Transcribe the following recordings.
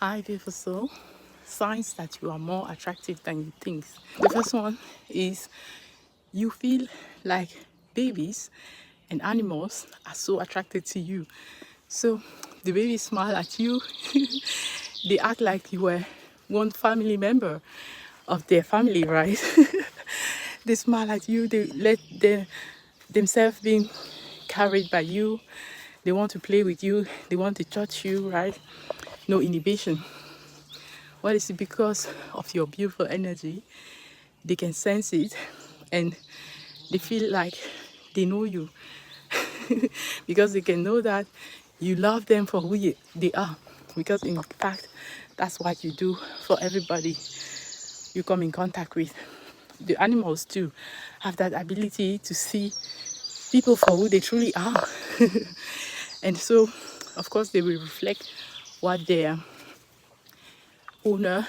Hi, beautiful soul. Signs that you are more attractive than you think. The first one is you feel like babies and animals are so attracted to you. So the babies smile at you, they act like you were one family member of their family, right? They smile at you, they let themselves being carried by you. They want to play with you, they want to touch you, right? No inhibition. Well, it's because of your beautiful energy. They can sense it and they feel like they know you because they can know that you love them for who they are. Because, in fact, that's what you do for everybody you come in contact with. The animals, too, have that ability to see people for who they truly are. And so, of course, they will reflect what their owner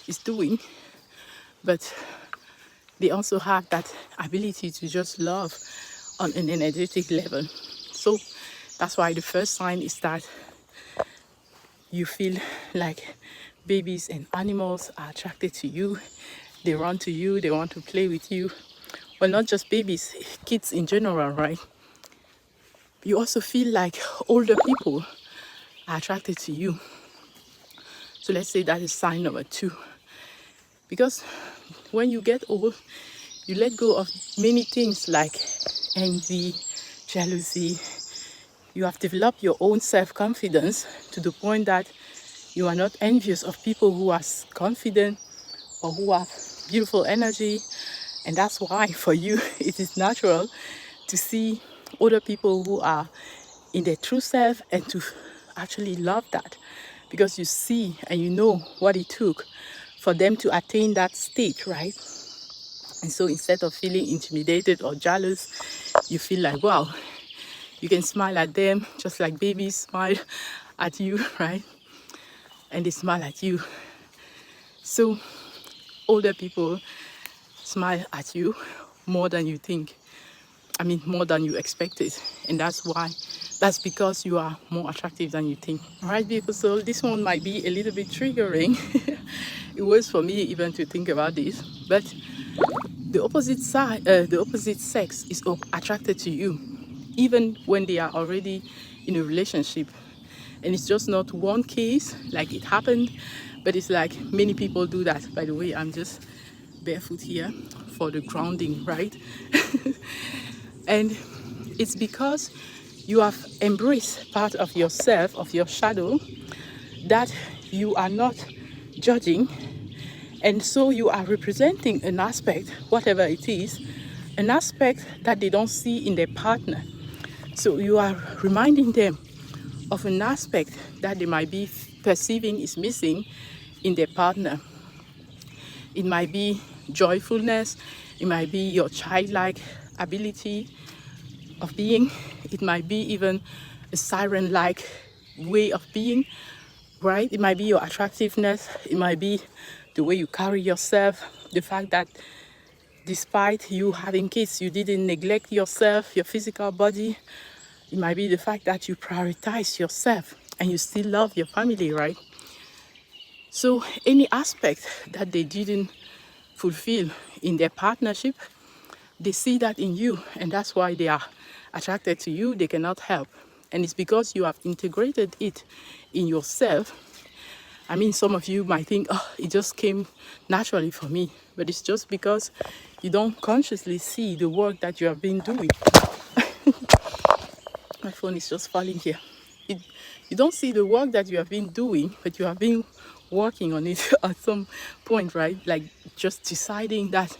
is doing, but they also have that ability to just love on an energetic level. So that's why the first sign is that you feel like babies and animals are attracted to you. They run to you, they want to play with you. Well, not just babies, kids in general, right? You also feel like older people are attracted to you. So let's say that is sign number 2. Because when you get old, you let go of many things like envy, jealousy. You have developed your own self-confidence to the point that you are not envious of people who are confident or who have beautiful energy. And that's why for you it is natural to see other people who are in their true self and to actually love that, because you see and you know what it took for them to attain that state, right? And so instead of feeling intimidated or jealous, you feel like, wow, you can smile at them just like babies smile at you, right? And they smile at you. So older people smile at you more than you think. I mean, more than you expected. And that's because you are more attractive than you think. All right, people, so this one might be a little bit triggering. It was for me even to think about this. But the opposite sex is attracted to you, even when they are already in a relationship. And it's just not one case, like it happened, but it's like many people do that. By the way, I'm just barefoot here for the grounding, right? And it's because you have embraced part of yourself, of your shadow, that you are not judging. And so you are representing an aspect, whatever it is, an aspect that they don't see in their partner. So you are reminding them of an aspect that they might be perceiving is missing in their partner. It might be joyfulness, it might be your childlike ability of being, it might be even a siren like way of being, right? It might be your attractiveness, it might be the way you carry yourself, the fact that despite you having kids, you didn't neglect yourself, your physical body. It might be the fact that you prioritize yourself and you still love your family, right? So any aspect that they didn't fulfill in their partnership, they see that in you, and that's why they are attracted to you. They cannot help. And it's because you have integrated it in yourself. I mean, some of you might think, oh, it just came naturally for me. But it's just because you don't consciously see the work that you have been doing. My phone is just falling here. You don't see the work that you have been doing, but you have been working on it at some point, right? Like just deciding that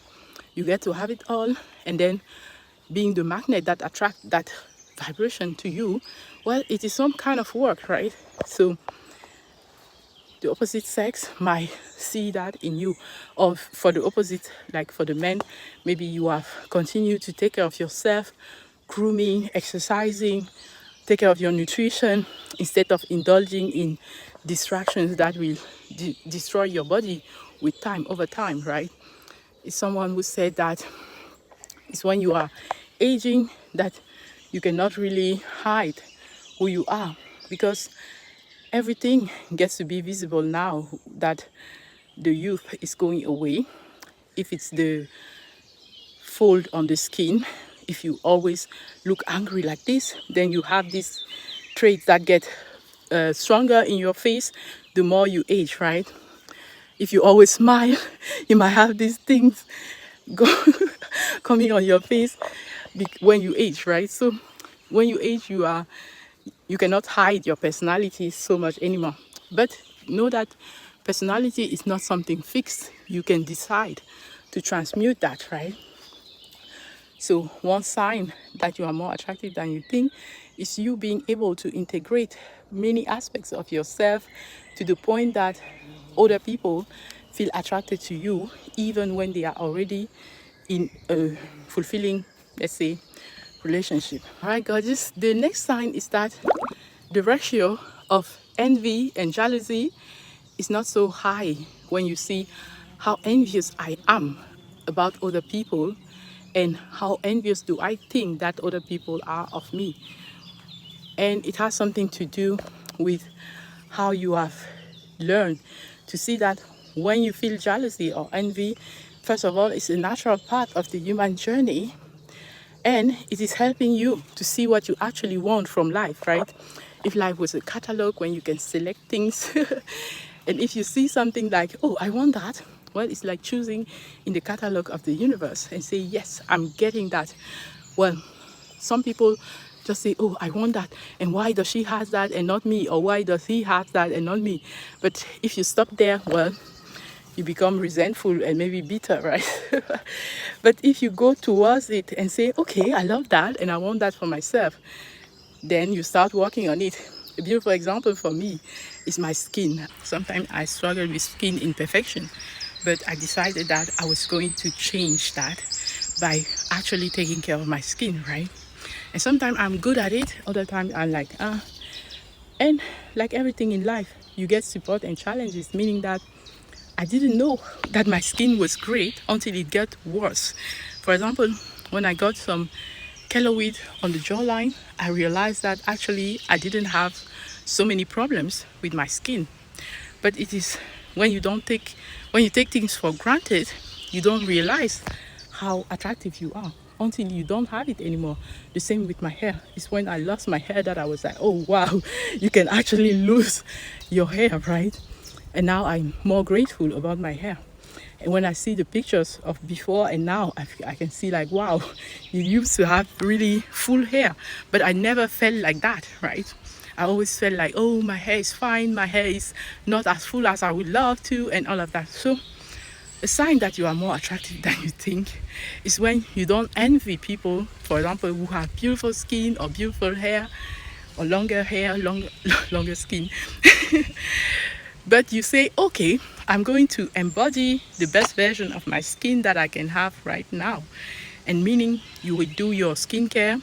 you get to have it all, and then being the magnet that attracts that vibration to you. Well, it is some kind of work, right? So the opposite sex might see that in you. Or for the opposite, like for the men, maybe you have continued to take care of yourself, grooming, exercising, take care of your nutrition instead of indulging in distractions that will destroy your body with time, over time, right? It's someone who said that it's when you are aging that you cannot really hide who you are, because everything gets to be visible now that the youth is going away. If it's the fold on the skin, if you always look angry like this, then you have these traits that get stronger in your face the more you age, right? If you always smile, you might have these things go coming on your face when you age, right? So when you age, you cannot hide your personality so much anymore. But know that personality is not something fixed. You can decide to transmute that, right? So one sign that you are more attractive than you think is you being able to integrate many aspects of yourself to the point that other people feel attracted to you even when they are already in a fulfilling, let's say, relationship. All right, gorgeous. The next sign is that the ratio of envy and jealousy is not so high when you see how envious I am about other people and how envious do I think that other people are of me. And it has something to do with how you have learned to see that when you feel jealousy or envy, first of all, it's a natural part of the human journey, and it is helping you to see what you actually want from life, right? If life was a catalog when you can select things, and if you see something like, oh, I want that, well, it's like choosing in the catalog of the universe and say, yes, I'm getting that. Well, some people just say, oh, I want that, and why does she have that and not me, or why does he have that and not me? But if you stop there, well, you become resentful and maybe bitter, right? But if you go towards it and say, okay, I love that and I want that for myself, then you start working on it. A beautiful example for me is my skin. Sometimes I struggle with skin imperfection, but I decided that I was going to change that by actually taking care of my skin, right? And sometimes I'm good at it, other times I'm like, And like everything in life, you get support and challenges, meaning that I didn't know that my skin was great until it got worse. For example, when I got some keloid on the jawline, I realized that actually I didn't have so many problems with my skin. But it is when you take things for granted, you don't realize how attractive you are until you don't have it anymore. The same with my hair. It's when I lost my hair that I was like, oh wow, you can actually lose your hair, right? And now I'm more grateful about my hair. And when I see the pictures of before and now, I can see like, wow, you used to have really full hair, but I never felt like that, right? I always felt like, oh, my hair is fine, my hair is not as full as I would love to, and all of that. So a sign that you are more attractive than you think is when you don't envy people, for example, who have beautiful skin or beautiful hair or longer hair, longer skin. But you say, okay, I'm going to embody the best version of my skin that I can have right now. And meaning you will do your skincare,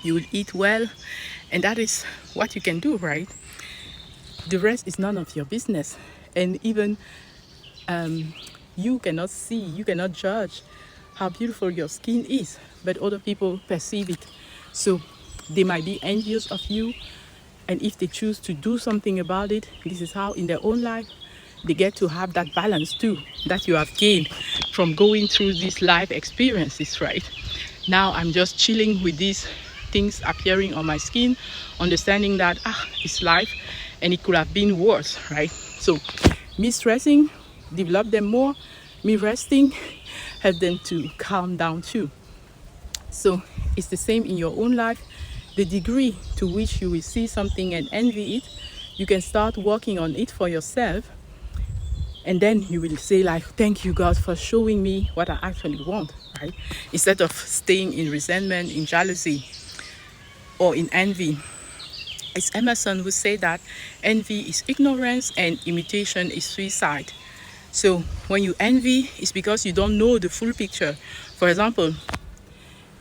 you will eat well, and that is what you can do, right? The rest is none of your business. And even you cannot judge how beautiful your skin is, but other people perceive it. So they might be envious of you, and if they choose to do something about it, this is how in their own life they get to have that balance too that you have gained from going through these life experiences, right? Now I'm just chilling with these things appearing on my skin, understanding that it's life and it could have been worse, right? So me stressing, develop them more, me resting, help them to calm down too. So it's the same in your own life. The degree to which you will see something and envy it, you can start working on it for yourself. And then you will say like, thank you God for showing me what I actually want, right? Instead of staying in resentment, in jealousy, or in envy. It's Emerson who said that envy is ignorance and imitation is suicide. So when you envy, it's because you don't know the full picture. For example,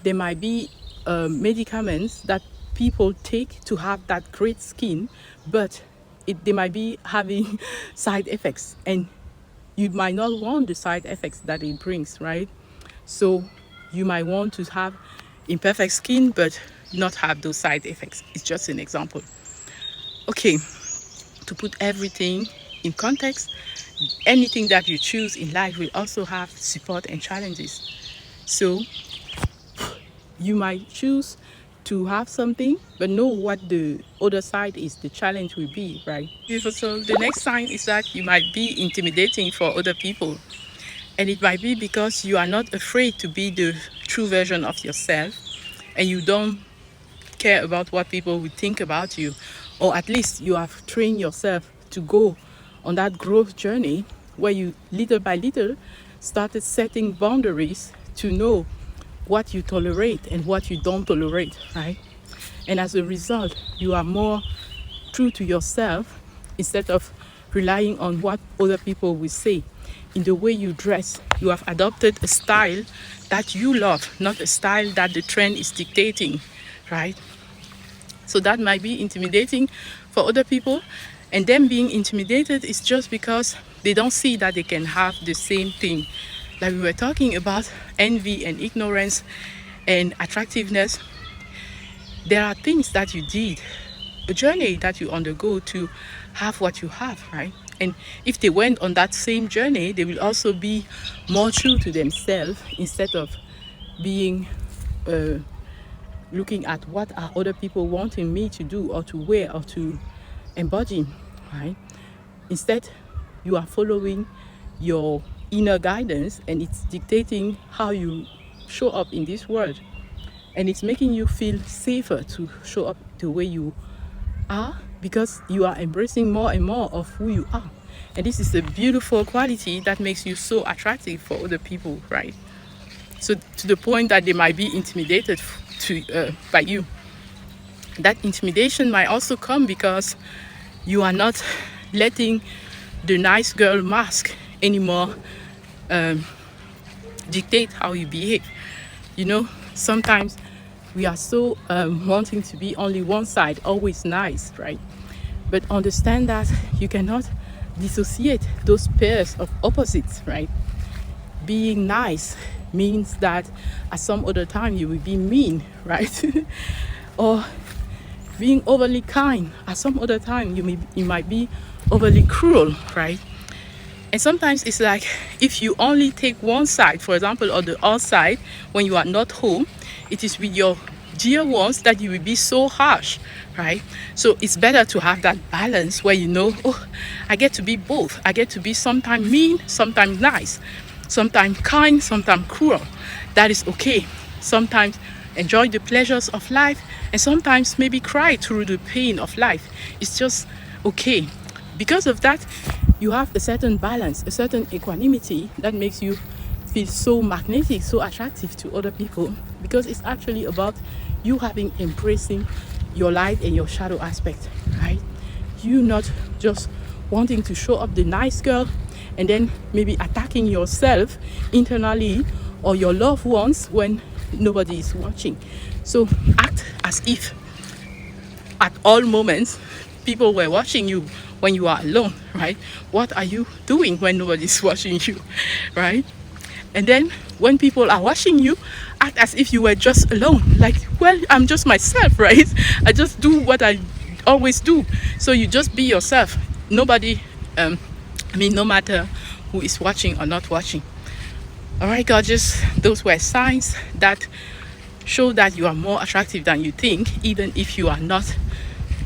there might be medicaments that people take to have that great skin, but they might be having side effects, and you might not want the side effects that it brings, right? So you might want to have imperfect skin, but not have those side effects. It's just an example. Okay, to put everything in context, anything that you choose in life will also have support and challenges. So you might choose to have something, but know what the other side is, the challenge will be, right? So the next sign is that you might be intimidating for other people. And it might be because you are not afraid to be the true version of yourself, and you don't care about what people would think about you. Or at least you have trained yourself to go on that growth journey where you little by little started setting boundaries to know what you tolerate and what you don't tolerate, right? And as a result, you are more true to yourself instead of relying on what other people will say. In the way you dress, you have adopted a style that you love, not a style that the trend is dictating, right? So that might be intimidating for other people, and them being intimidated is just because they don't see that they can have the same thing. Like we were talking about envy and ignorance and attractiveness. There are things that you did, a journey that you undergo to have what you have, right? And if they went on that same journey, they will also be more true to themselves instead of being looking at what are other people wanting me to do or to wear or to embody, right? Instead, you are following your inner guidance, and it's dictating how you show up in this world. And it's making you feel safer to show up the way you are, because you are embracing more and more of who you are. And this is a beautiful quality that makes you so attractive for other people, right? So to the point that they might be intimidated by you. That intimidation might also come because you are not letting the nice girl mask anymore dictate how you behave. You know, sometimes we are so wanting to be only one side, always nice, right? But understand that you cannot dissociate those pairs of opposites, right? Being nice means that at some other time you will be mean, right? Or being overly kind, at some other time you might be overly cruel, right? And sometimes it's like if you only take one side, for example, or the outside when you are not home, it is with your dear ones that you will be so harsh, right? So it's better to have that balance where you know, oh, I get to be both. I get to be sometimes mean, sometimes nice, sometimes kind, sometimes cruel. That is okay. Sometimes enjoy the pleasures of life, and sometimes maybe cry through the pain of life. It's just okay. Because of that, you have a certain balance, a certain equanimity that makes you feel so magnetic, so attractive to other people, because it's actually about you embracing your light and your shadow aspect, right? You not just wanting to show up the nice girl and then maybe attacking yourself internally or your loved ones when nobody is watching. So act as if at all moments people were watching you when you are alone, right? What are you doing when nobody's watching you, right? And then when people are watching you, act as if you were just alone. Like, well, I'm just myself, right? I just do what I always do. So you just be yourself. Nobody, no matter who is watching or not watching. All right, gorgeous. Those were signs that show that you are more attractive than you think, even if you are not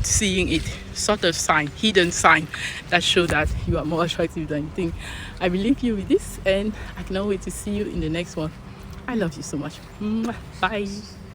seeing it. Sort of sign, hidden sign that show that you are more attractive than you think. I will leave you with this, and I cannot wait to see you in the next one. I love you so much. Bye.